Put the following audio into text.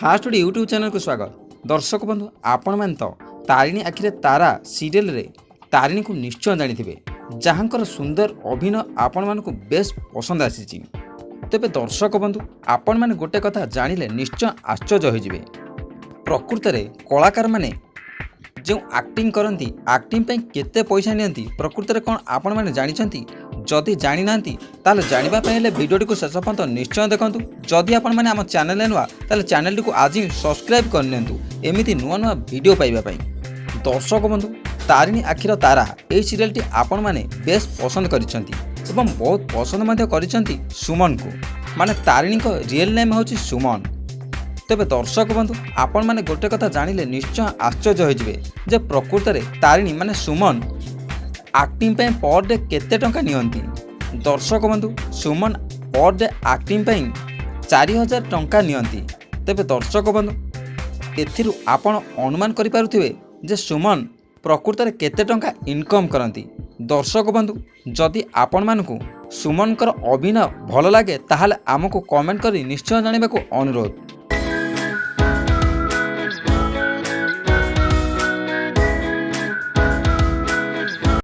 Fast OD YouTube channel को स्वागत। दर्शक बंधु आपण मैंने तो तारिणी आखिरे तारा सीरियल रे तारिणी को निश्चय जानी जहाँकर सुंदर अभिनय आपण मानक बेस पसंद आसी। तेबे दर्शक बंधु आपण मैंने गोटे कथा जानिले निश्चय आश्चर्य होइजिबे। प्रकृत में कलाकार माने जो एक्टिंग करती एक्टिंग पे केते पैसा नियंती प्रकृत में कौन आपण मैंने जानिछंती? जदि जानी नांती ताले जानिबा पय हेले वीडियो को शेष पर्यंत निश्चय देखंतु। जदि आपण मैंने आम चैनल नुआ ताले चैनल को आज ही सब्सक्राइब करनियंतु एमिति नुआ नुआ वीडियो पाइबा पय। दर्शक बंधु तारिणी आखिर तारा ए सीरियलटी आपण मैंने बेस पसंद करिसंती एवं बहुत पसंद मध्य करिसंती सुमन को। माने तारिणी को रियल नेम होची सुमन। तेबे दर्शक बंधु आपण मैंने गोटे कथा जानिले निश्चय आश्चर्य होइजिबे जे प्रकृत में तारिणी माने सुमन एक्टिंग पे पर डे केते टंका नियंती। दर्शक बंधु सुमन पर डे एक्टिंग पे 4000 टंका नियंती। तेबे दर्शक बंधु एथिरु आपण अनुमान करि पारुथिबे जे सुमन प्रकृत में केते टंका इनकम करती। दर्शक बंधु जदि आपण मानकु सुमनकर अभिनय भल लागे ताहाले आमको कमेंट करी निश्चय जानिबाकू अनुरोध।